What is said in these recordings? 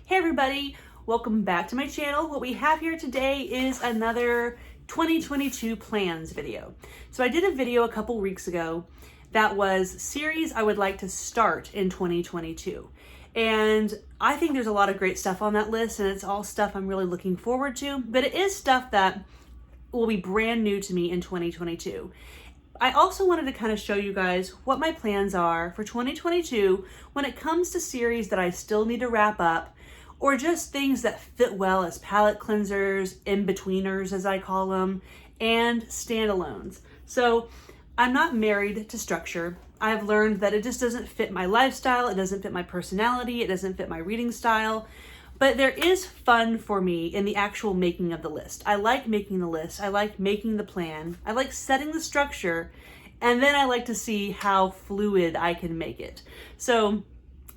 Hey everybody, welcome back to my channel. What we have here today is another 2022 plans video. So I did a video a couple weeks ago that was series I would like to start in 2022. And I think there's a lot of great stuff on that list, and it's all stuff I'm really looking forward to, but it is stuff that will be brand new to me in 2022. I also wanted to kind of show you guys what my plans are for 2022 when it comes to series that I still need to wrap up, or just things that fit well as palette cleansers, in-betweeners as I call them, and standalones. So I'm not married to structure. I've learned that it just doesn't fit my lifestyle, it doesn't fit my personality, it doesn't fit my reading style, but there is fun for me in the actual making of the list. I like making the list, I like making the plan, I like setting the structure, and then I like to see how fluid I can make it. So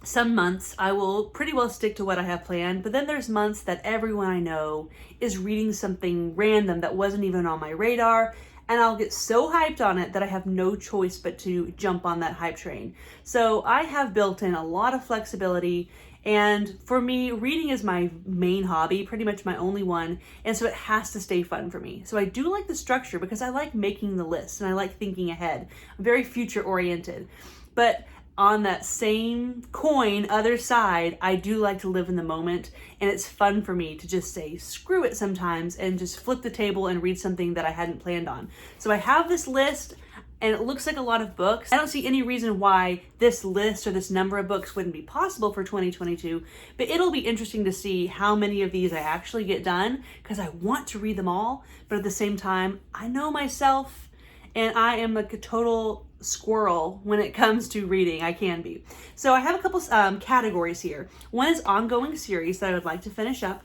some months I will pretty well stick to what I have planned, but then there's months that everyone I know is reading something random that wasn't even on my radar, and I'll get so hyped on it that I have no choice but to jump on that hype train. So I have built in a lot of flexibility, and for me, reading is my main hobby, pretty much my only one, and so it has to stay fun for me. So I do like the structure because I like making the list and I like thinking ahead. I'm very future oriented, but on that same coin, other side, I do like to live in the moment, and it's fun for me to just say screw it sometimes and just flip the table and read something that I hadn't planned on. So I have this list and it looks like a lot of books. I don't see any reason why this list or this number of books wouldn't be possible for 2022, but it'll be interesting to see how many of these I actually get done, because I want to read them all, but at the same time, I know myself and I am like a total squirrel when it comes to reading. I can be. So I have a couple categories here. One is ongoing series that I would like to finish up.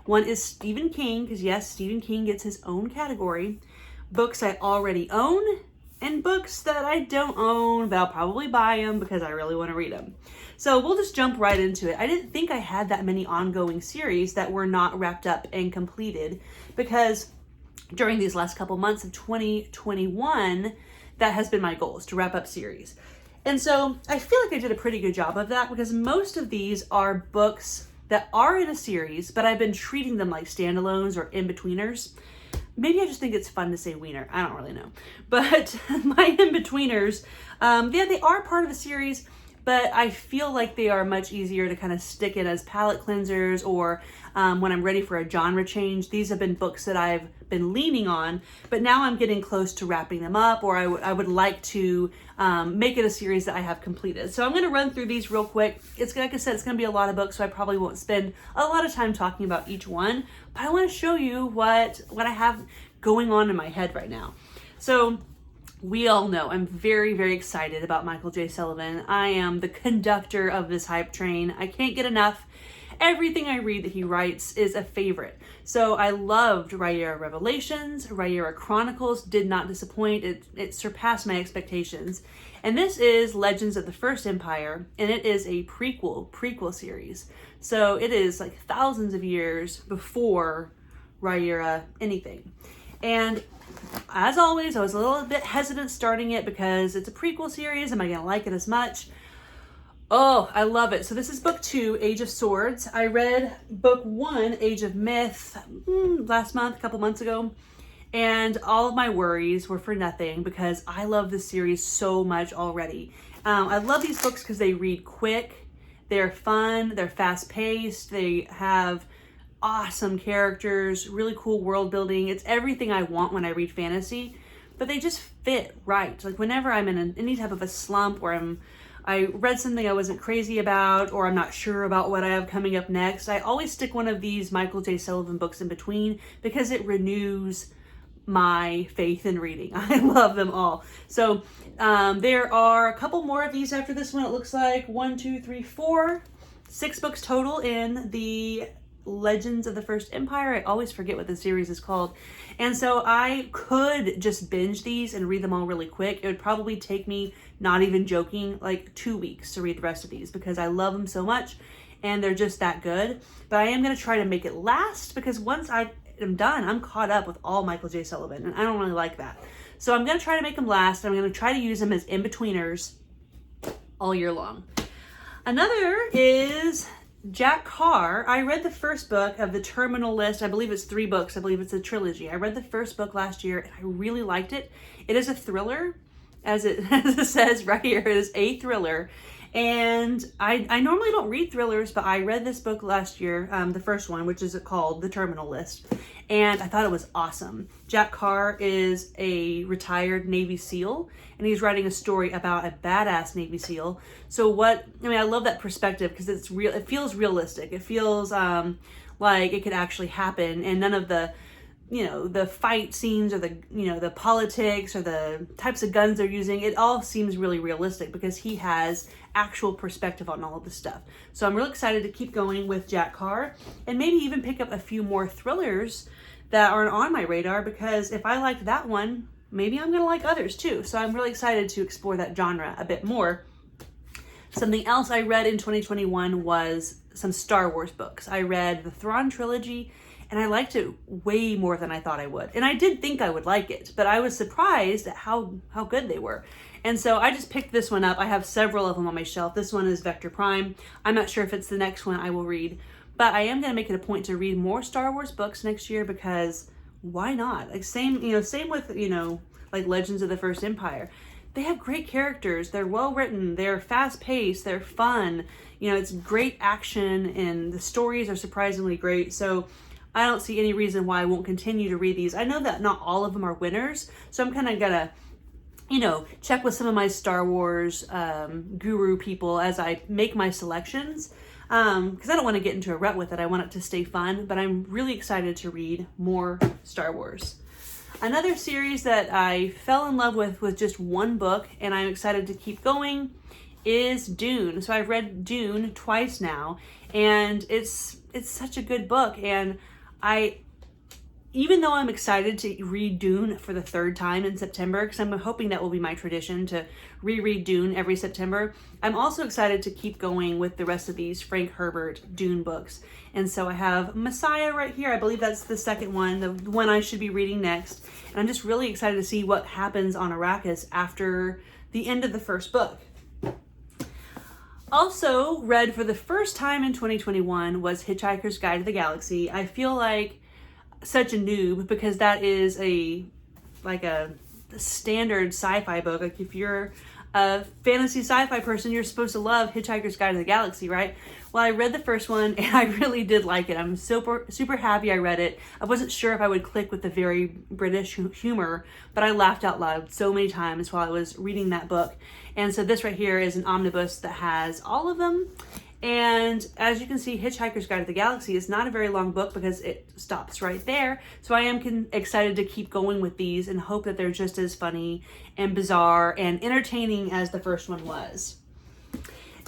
One is Stephen King, because yes, Stephen King gets his own category. Books I already own, and books that I don't own, but I'll probably buy them because I really want to read them. So we'll just jump right into it. I didn't think I had that many ongoing series that were not wrapped up and completed, because during these last couple months of 2021, that has been my goal, is to wrap up series. And so I feel like I did a pretty good job of that, because most of these are books that are in a series, but I've been treating them like standalones or in-betweeners. Maybe I just think it's fun to say wiener. I don't really know. But my in-betweeners, yeah, they are part of a series, but I feel like they are much easier to kind of stick in as palette cleansers, or when I'm ready for a genre change. These have been books that I've been leaning on, but now I'm getting close to wrapping them up, or I would like to make it a series that I have completed. So I'm going to run through these real quick. It's, like I said, it's going to be a lot of books, so I probably won't spend a lot of time talking about each one, but I want to show you what I have going on in my head right now. So we all know I'm very, very excited about Michael J Sullivan. I am the conductor of this hype train. I can't get enough. Everything I read that he writes is a favorite. So I loved Rhaenyra Revelations. Rhaenyra Chronicles did not disappoint. It surpassed my expectations. And this is Legends of the First Empire, and it is a prequel series. So it is like thousands of years before Rhaenyra anything. And as always, I was a little bit hesitant starting it because it's a prequel series. Am I going to like it as much? Oh, I love it. So this is book 2, Age of Swords. I read book 1, Age of Myth, last month, a couple months ago. And all of my worries were for nothing, because I love this series so much already. I love these books because they read quick, they're fun, they're fast paced, they have awesome characters, really cool world building. It's everything I want when I read fantasy, but they just fit right. Like whenever I'm in any type of a slump, or I read something I wasn't crazy about, or I'm not sure about what I have coming up next, I always stick one of these Michael J Sullivan books in between, because it renews my faith in reading. I love them all. So there are a couple more of these after this one. It looks like 1, 2, 3, 4, 6 books total in the Legends of the First Empire. I always forget what the series is called. And so I could just binge these and read them all really quick. It would probably take me, not even joking, like 2 weeks to read the rest of these, because I love them so much and they're just that good. But I am going to try to make it last, because once I am done, I'm caught up with all Michael J Sullivan, and I don't really like that. So I'm going to try to make them last. I'm going to try to use them as in-betweeners all year long. Another is Jack Carr, I read the first book of the Terminal List. I believe it's 3 books. I believe it's a trilogy. I read the first book last year and I really liked it. It is a thriller, as it says right here. It is a thriller. And I normally don't read thrillers, but I read this book last year, the first one, which is called The Terminal List. And I thought it was awesome. Jack Carr is a retired Navy SEAL, and he's writing a story about a badass Navy SEAL. So I love that perspective because it's real. It feels realistic. It feels like it could actually happen, and none of the, the fight scenes or the politics or the types of guns they're using. It all seems really realistic because he has actual perspective on all of this stuff. So I'm really excited to keep going with Jack Carr and maybe even pick up a few more thrillers that aren't on my radar, because if I liked that one, maybe I'm going to like others too. So I'm really excited to explore that genre a bit more. Something else I read in 2021 was some Star Wars books. I read the Thrawn trilogy and I liked it way more than I thought I would. And I did think I would like it, but I was surprised at how good they were. And so I just picked this one up. I have several of them on my shelf. This one is Vector Prime. I'm not sure if it's the next one I will read, but I am going to make it a point to read more Star Wars books next year, because why not? Like same with, like Legends of the First Empire. They have great characters. They're well written. They're fast paced. They're fun. It's great action and the stories are surprisingly great. So I don't see any reason why I won't continue to read these. I know that not all of them are winners, so I'm kind of gonna, check with some of my Star Wars guru people as I make my selections, because I don't want to get into a rut with it. I want it to stay fun, but I'm really excited to read more Star Wars. Another series that I fell in love with just one book, and I'm excited to keep going, is Dune. So I've read Dune twice now, and it's such a good book. And even though I'm excited to read Dune for the 3rd time in September, because I'm hoping that will be my tradition to reread Dune every September, I'm also excited to keep going with the rest of these Frank Herbert Dune books. And so I have Messiah right here. I believe that's the second one, the one I should be reading next. And I'm just really excited to see what happens on Arrakis after the end of the first book. Also read for the first time in 2021 was Hitchhiker's Guide to the Galaxy. I feel like such a noob because that is a standard sci-fi book. Like if you're a fantasy sci-fi person, you're supposed to love Hitchhiker's Guide to the Galaxy, right? Well, I read the first one and I really did like it. I'm super happy I read it. I wasn't sure if I would click with the very British humor, but I laughed out loud so many times while I was reading that book. And so this right here is an omnibus that has all of them. And as you can see, Hitchhiker's Guide to the Galaxy is not a very long book because it stops right there. So I am excited to keep going with these and hope that they're just as funny and bizarre and entertaining as the first one was.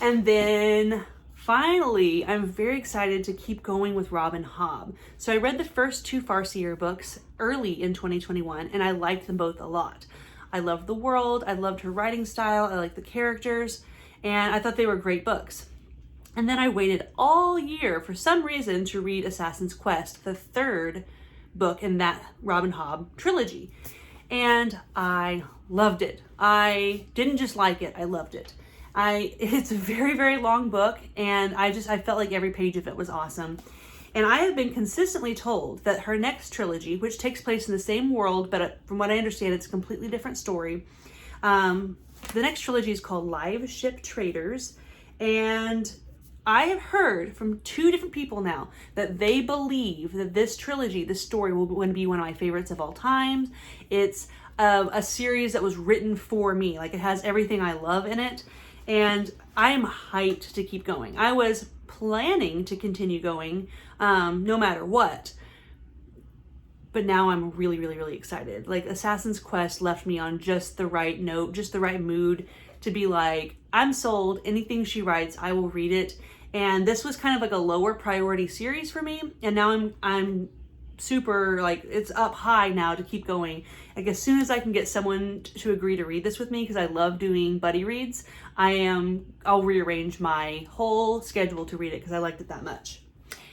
And then finally, I'm very excited to keep going with Robin Hobb. So I read the first 2 Farseer books early in 2021 and I liked them both a lot. I loved the world, I loved her writing style, I liked the characters, and I thought they were great books. And then I waited all year for some reason to read Assassin's Quest, the 3rd book in that Robin Hobb trilogy. And I loved it. I didn't just like it, I loved it. It's a very, very long book, and I felt like every page of it was awesome. And I have been consistently told that her next trilogy, which takes place in the same world, but from what I understand, it's a completely different story. The next trilogy is called Live Ship Traders, and I have heard from 2 different people now that they believe that this trilogy, this story, will be one of my favorites of all time. It's a series that was written for me. Like, it has everything I love in it, and I am hyped to keep going. I was planning to continue going no matter what, but now I'm really, really, really excited. Like, Assassin's Quest left me on just the right note, just the right mood to be like, I'm sold. Anything she writes, I will read it. And this was kind of like a lower priority series for me, and now I'm super, like, it's up high now to keep going. Like, as soon as I can get someone to agree to read this with me, because I love doing buddy reads, I'll rearrange my whole schedule to read it because I liked it that much.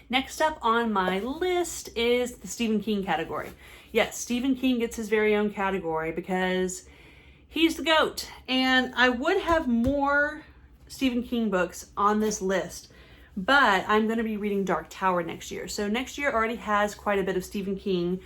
Next up on my list is the Stephen King category. Yes, Stephen King gets his very own category because he's the GOAT. And I would have more Stephen King books on this list, but I'm going to be reading Dark Tower next year. So next year already has quite a bit of Stephen King,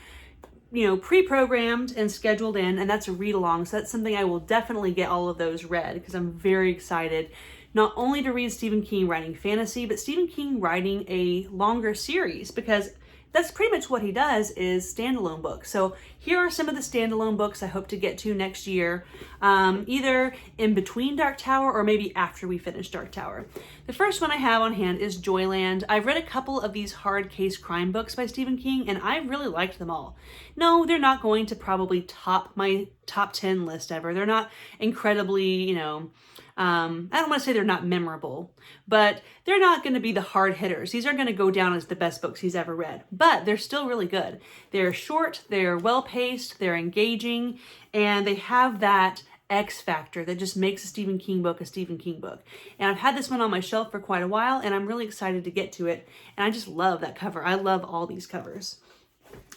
you know, pre-programmed and scheduled in, and that's a read along. So that's something I will definitely get all of those read, because I'm very excited not only to read Stephen King writing fantasy, but Stephen King writing a longer series, because that's pretty much what he does, is standalone books. So here are some of the standalone books I hope to get to next year, either in between Dark Tower or maybe after we finish Dark Tower. The first one I have on hand is Joyland. I've read a couple of these hard case crime books by Stephen King, and I really liked them all. No, they're not going to probably top my top 10 list ever. They're not incredibly, you know, I don't want to say they're not memorable, but they're not going to be the hard hitters. These aren't going to go down as the best books he's ever read, but they're still really good. They're short, they're well-paced, they're engaging, and they have that X factor that just makes a Stephen King book a Stephen King book. And I've had this one on my shelf for quite a while, and I'm really excited to get to it. And I just love that cover. I love all these covers.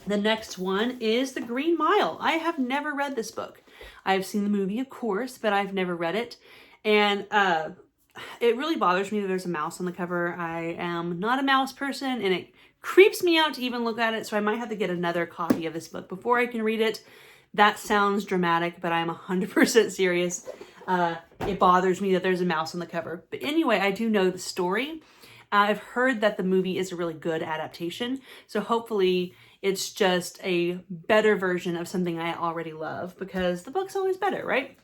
The next one is The Green Mile. I have never read this book. I've seen the movie, of course, but I've never read it. And it really bothers me that there's a mouse on the cover. I am not a mouse person, and it creeps me out to even look at it, so I might have to get another copy of this book before I can read it. That sounds dramatic, but I'm 100% serious. It bothers me that there's a mouse on the cover. But anyway, I do know the story. I've heard that the movie is a really good adaptation, so hopefully it's just a better version of something I already love, because the book's always better, right?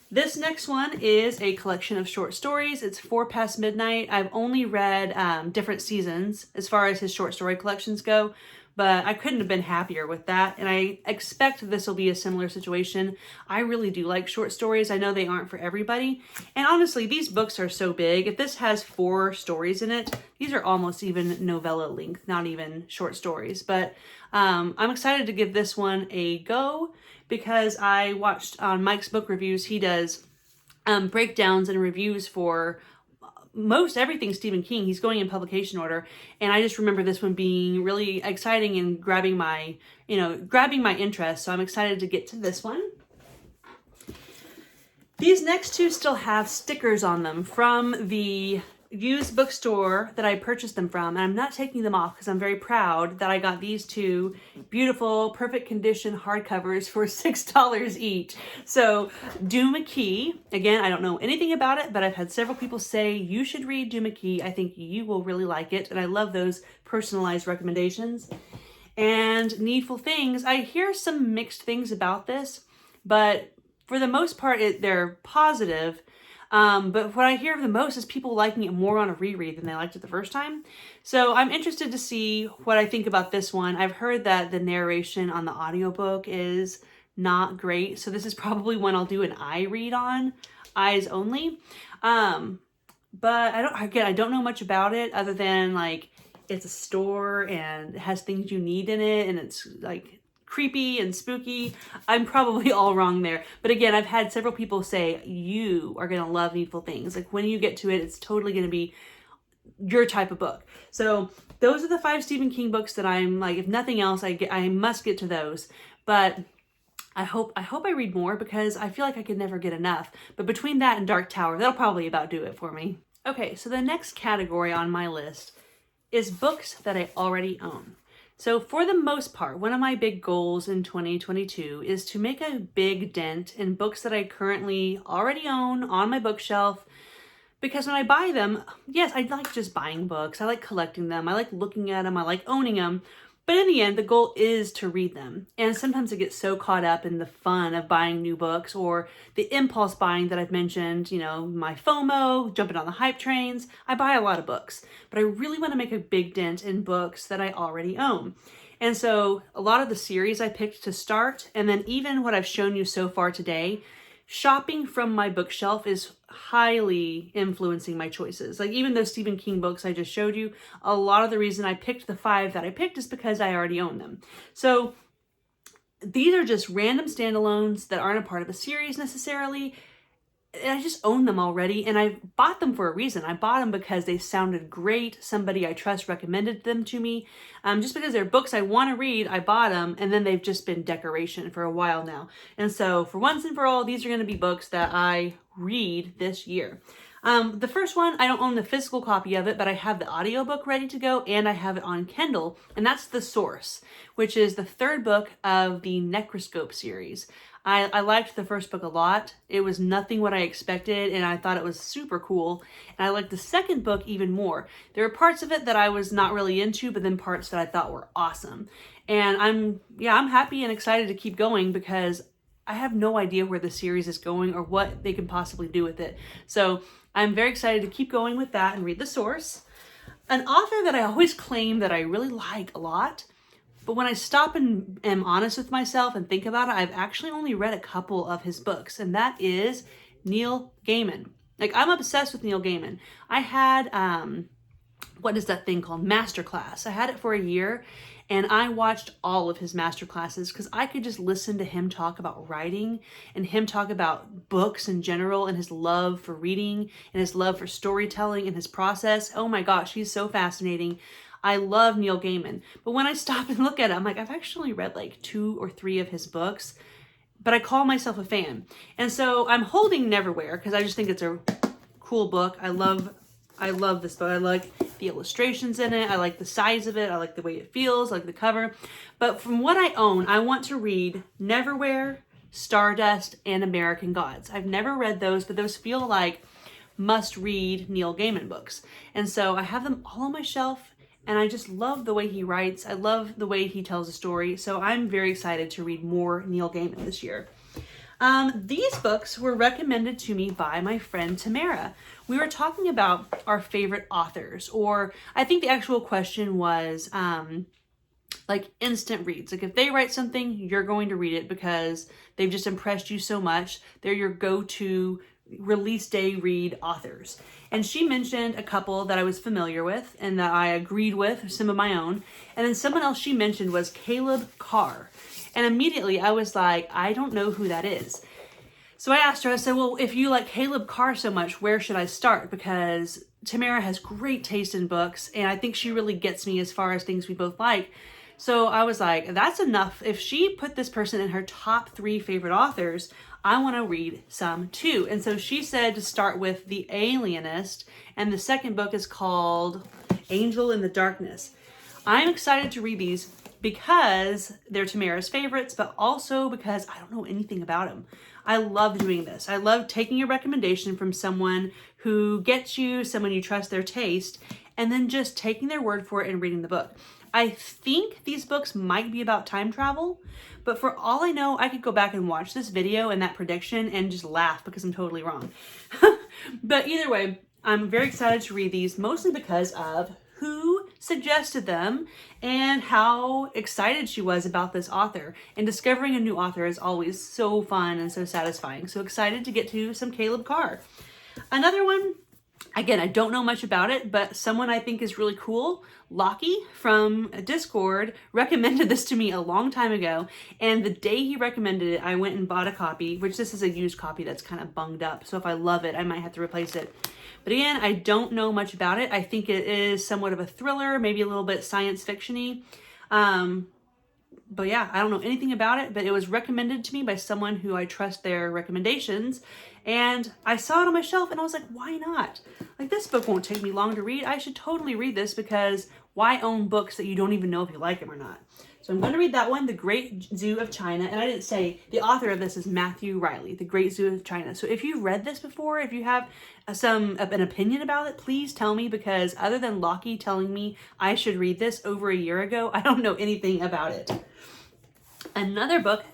This next one is a collection of short stories. It's 4 Past Midnight. I've only read different seasons as far as his short story collections go, but I couldn't have been happier with that. And I expect this will be a similar situation. I really do like short stories. I know they aren't for everybody. And honestly, these books are so big. If this has 4 stories in it, these are almost even novella length, not even short stories. But I'm excited to give this one a go, because I watched on Mike's book reviews, he does breakdowns and reviews for most everything Stephen King. He's going in publication order, and I just remember this one being really exciting and grabbing my interest, so I'm excited to get to this one. These next two still have stickers on them from the used bookstore that I purchased them from, and I'm not taking them off because I'm very proud that I got these two beautiful, perfect condition hardcovers for $6 each. So, Dune McKee, again, I don't know anything about it, but I've had several people say you should read Dune McKee. I think you will really like it, and I love those personalized recommendations. And Needful Things, I hear some mixed things about this, but for the most part, they're positive. But what I hear the most is people liking it more on a reread than they liked it the first time. So I'm interested to see what I think about this one. I've heard that the narration on the audiobook is not great. So this is probably one I'll do an eye read on, eyes only. But I don't know much about it other than like it's a store and it has things you need in it, and it's like creepy and spooky. I'm probably all wrong there. But again, I've had several people say, you are going to love Needful Things. Like when you get to it, it's totally going to be your type of book. So those are the 5 Stephen King books that I'm like, if nothing else, I must get to those. But I hope I read more, because I feel like I could never get enough. But between that and Dark Tower, that'll probably about do it for me. Okay, so the next category on my list is books that I already own. So for the most part, one of my big goals in 2022 is to make a big dent in books that I currently already own on my bookshelf. Because when I buy them, yes, I like just buying books. I like collecting them. I like looking at them. I like owning them. But in the end, the goal is to read them. And sometimes I get so caught up in the fun of buying new books, or the impulse buying that I've mentioned, you know, my FOMO, jumping on the hype trains. I buy a lot of books, but I really want to make a big dent in books that I already own. And so a lot of the series I picked to start, and then even what I've shown you so far today, shopping from my bookshelf is highly influencing my choices. Like even those Stephen King books I just showed you, a lot of the reason I picked the 5 that I picked is because I already own them. So these are just random standalones that aren't a part of a series necessarily. And I just own them already, and I bought them for a reason. I bought them because they sounded great. Somebody I trust recommended them to me. Just because they're books I want to read, I bought them, and then they've just been decoration for a while now. And so for once and for all, these are going to be books that I read this year. The first one, I don't own the physical copy of it, but I have the audiobook ready to go and I have it on Kindle, and that's The Source, which is the third book of the Necroscope series. I liked the first book a lot. It was nothing what I expected, and I thought it was super cool. And I liked the second book even more. There were parts of it that I was not really into, but then parts that I thought were awesome. And I'm happy and excited to keep going because I have no idea where the series is going or what they can possibly do with it. So I'm very excited to keep going with that and read The Source. An author that I always claim that I really like a lot, but when I stop and am honest with myself and think about it, I've actually only read a couple of his books, and that is Neil Gaiman. Like, I'm obsessed with Neil Gaiman. I had, what is that thing called? Masterclass. I had it for a year, and I watched all of his masterclasses because I could just listen to him talk about writing and him talk about books in general and his love for reading and his love for storytelling and his process. Oh my gosh, he's so fascinating. I love Neil Gaiman. But when I stop and look at it, I'm like, I've actually read like 2 or 3 of his books, but I call myself a fan. And so I'm holding Neverwhere because I just think it's a cool book. I love this book. I like the illustrations in it. I like the size of it. I like the way it feels, I like the cover. But from what I own, I want to read Neverwhere, Stardust, and American Gods. I've never read those, but those feel like must-read Neil Gaiman books. And so I have them all on my shelf, and I just love the way he writes. I love the way he tells a story. So I'm very excited to read more Neil Gaiman this year. These books were recommended to me by my friend Tamara. We were talking about our favorite authors, or I think the actual question was like instant reads. Like if they write something, you're going to read it because they've just impressed you so much. They're your go-to release day read authors. And she mentioned a couple that I was familiar with and that I agreed with, some of my own. And then someone else she mentioned was Caleb Carr. And immediately I was like, I don't know who that is. So I asked her, I said, well, if you like Caleb Carr so much, where should I start? Because Tamara has great taste in books, and I think she really gets me as far as things we both like. So I was like, that's enough. If she put this person in her top 3 favorite authors, I want to read some too. And so she said to start with The Alienist, and the second book is called Angel in the Darkness. I'm excited to read these because they're Tamara's favorites, but also because I don't know anything about them. I love doing this. I love taking a recommendation from someone who gets you, someone you trust their taste, and then just taking their word for it and reading the book. I think these books might be about time travel, but for all I know, I could go back and watch this video and that prediction and just laugh because I'm totally wrong. But either way, I'm very excited to read these, mostly because of who suggested them and how excited she was about this author. And discovering a new author is always so fun and so satisfying. So excited to get to some Caleb Carr. Another one, again, I don't know much about it, but someone I think is really cool, Lockie from Discord, recommended this to me a long time ago. And the day he recommended it, I went and bought a copy, which this is a used copy that's kind of bunged up. So if I love it, I might have to replace it. But again, I don't know much about it. I think it is somewhat of a thriller, maybe a little bit science fiction-y. But yeah, I don't know anything about it, but it was recommended to me by someone who I trust their recommendations. And I saw it on my shelf and I was like, why not? Like, this book won't take me long to read. I should totally read this because why own books that you don't even know if you like them or not? So I'm going to read that one, The Great Zoo of China. And I didn't say, the author of this is Matthew Riley, The Great Zoo of China. So if you've read this before, if you have an opinion about it, please tell me, because other than Lockie telling me I should read this over a year ago, I don't know anything about it. Another book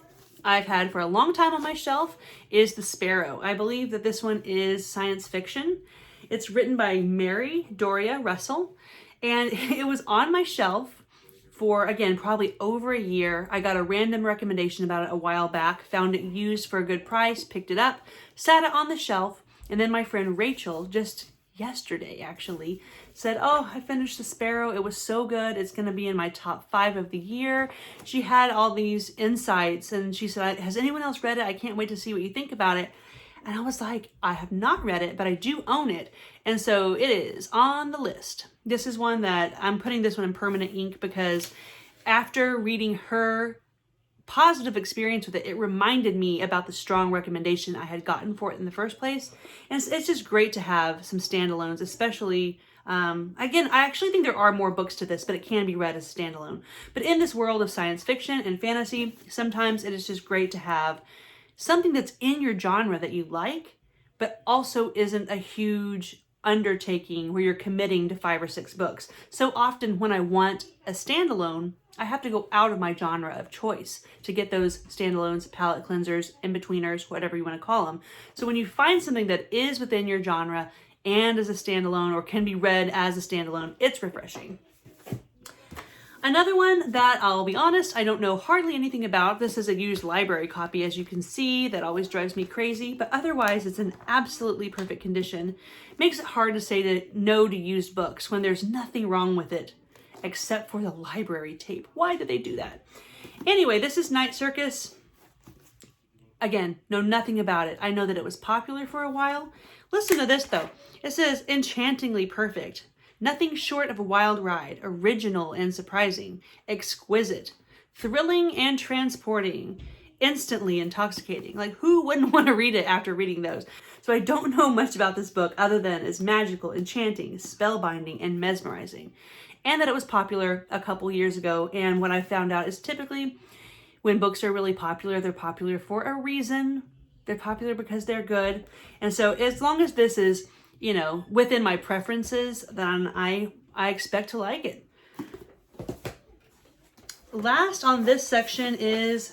I've had for a long time on my shelf is The Sparrow. I believe that this one is science fiction. It's written by Mary Doria Russell, and it was on my shelf for, again, probably over a year. I got a random recommendation about it a while back, found it used for a good price, picked it up, sat it on the shelf, and then my friend Rachel, just yesterday actually, said, oh, I finished The Sparrow. It was so good. It's going to be in my top 5 of the year. She had all these insights and she said, has anyone else read it? I can't wait to see what you think about it. And I was like, I have not read it, but I do own it. And so it is on the list. This is one that I'm putting this one in permanent ink because after reading her positive experience with it. It reminded me about the strong recommendation I had gotten for it in the first place. And it's just great to have some standalones, especially, again, I actually think there are more books to this, but it can be read as a standalone. But in this world of science fiction and fantasy, sometimes it is just great to have something that's in your genre that you like, but also isn't a huge undertaking where you're committing to 5 or 6 books. So often when I want a standalone, I have to go out of my genre of choice to get those standalones, palette cleansers, in-betweeners, whatever you want to call them. So when you find something that is within your genre and is a standalone or can be read as a standalone, it's refreshing. Another one that I'll be honest, I don't know hardly anything about. This is a used library copy, as you can see. That always drives me crazy, but otherwise it's in absolutely perfect condition. Makes it hard to say no to used books when there's nothing wrong with it except for the library tape. Why did they do that? Anyway, this is Night Circus. Again, know nothing about it. I know that it was popular for a while. Listen to this though. It says, enchantingly perfect. Nothing short of a wild ride, original and surprising, exquisite, thrilling and transporting, instantly intoxicating. Like, who wouldn't want to read it after reading those? So I don't know much about this book other than it's magical, enchanting, spellbinding, and mesmerizing. And that it was popular a couple years ago. And what I found out is typically when books are really popular, they're popular for a reason. They're popular because they're good. And so as long as this is, you know, within my preferences, then I expect to like it. Last on this section is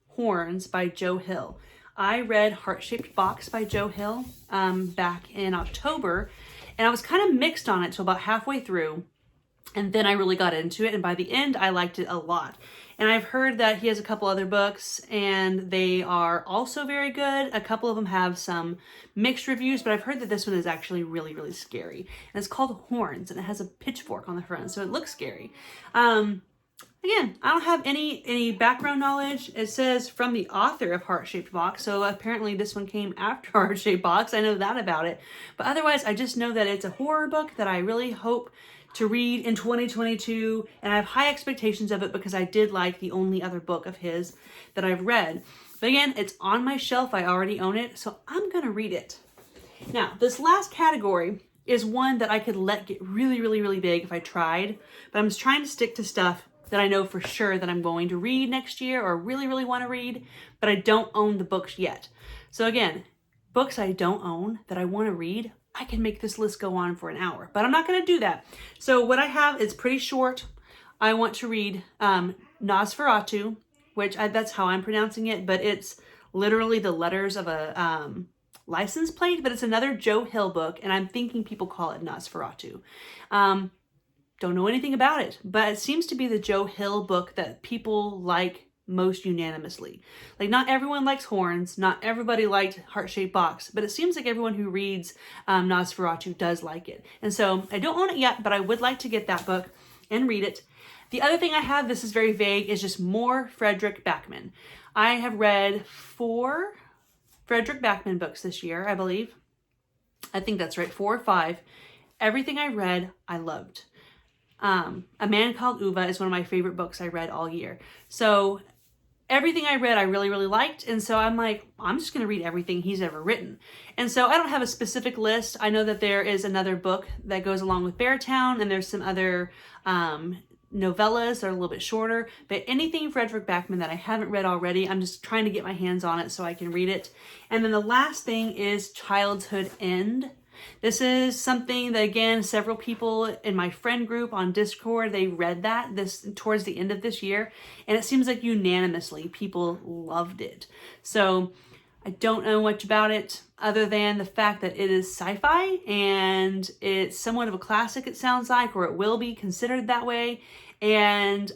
Horns by Joe Hill. I read Heart-Shaped Box by Joe Hill back in October, and I was kind of mixed on it till about halfway through, and then I really got into it, and by the end I liked it a lot. And I've heard that he has a couple other books and they are also very good. A couple of them have some mixed reviews, but I've heard that this one is actually really, really scary. And it's called Horns and it has a pitchfork on the front, so it looks scary. Again, I don't have any background knowledge. It says from the author of Heart-Shaped Box, so apparently this one came after Heart-Shaped Box. I know that about it. But otherwise, I just know that it's a horror book that I really hope to read in 2022, and I have high expectations of it because I did like the only other book of his that I've read. But again, it's on my shelf. I already own it, so I'm gonna read it. Now, this last category is one that I could let get really, really, really big if I tried, but I'm just trying to stick to stuff that I know for sure that I'm going to read next year or really, really want to read, but I don't own the books yet. So again, books I don't own that I want to read, I can make this list go on for an hour, but I'm not going to do that. So what I have is pretty short. I want to read Nosferatu, which that's how I'm pronouncing it, but it's literally the letters of a license plate, but it's another Joe Hill book, and I'm thinking people call it Nosferatu. Don't know anything about it, but it seems to be the Joe Hill book that people like most unanimously. Like, not everyone likes Horns, not everybody liked Heart-Shaped Box, but it seems like everyone who reads Nosferatu does like it. And so I don't own it yet, but I would like to get that book and read it. The other thing I have, this is very vague, is just more Fredrik Backman. I have read 4 Fredrik Backman books this year, I believe. I think that's right, 4 or 5. Everything I read, I loved. A Man Called Uva is one of my favorite books I read all year. So everything I read, I really, really liked. And so I'm like, I'm just going to read everything he's ever written. And so I don't have a specific list. I know that there is another book that goes along with Beartown, and there's some other novellas that are a little bit shorter. But anything Fredrik Backman that I haven't read already, I'm just trying to get my hands on it so I can read it. And then the last thing is Childhood End. This is something that, again, several people in my friend group on Discord, they read that towards the end of this year, and it seems like unanimously people loved it. So I don't know much about it other than the fact that it is sci-fi and it's somewhat of a classic, it sounds like, or it will be considered that way. And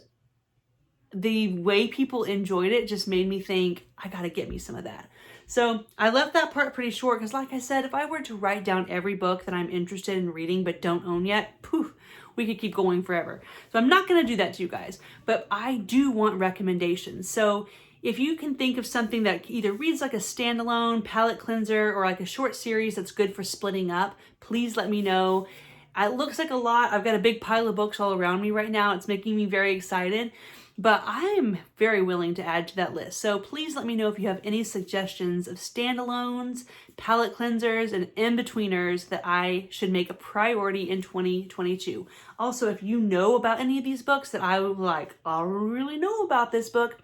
the way people enjoyed it just made me think, I gotta get me some of that. So I left that part pretty short because, like I said, if I were to write down every book that I'm interested in reading but don't own yet, poof, we could keep going forever. So I'm not going to do that to you guys, but I do want recommendations. So if you can think of something that either reads like a standalone, palette cleanser, or like a short series that's good for splitting up, please let me know. It looks like a lot. I've got a big pile of books all around me right now. It's making me very excited. but I'm very willing to add to that list. So please let me know if you have any suggestions of standalones, palette cleansers, and in-betweeners that I should make a priority in 2022. Also, if you know about any of these books that I would like, I really know about this book,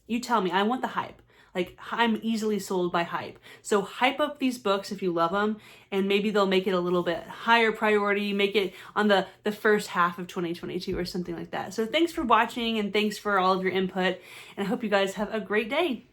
you tell me. I want the hype. Like, I'm easily sold by hype. So hype up these books if you love them, and maybe they'll make it a little bit higher priority, make it on the first half of 2022 or something like that. So thanks for watching, and thanks for all of your input, and I hope you guys have a great day.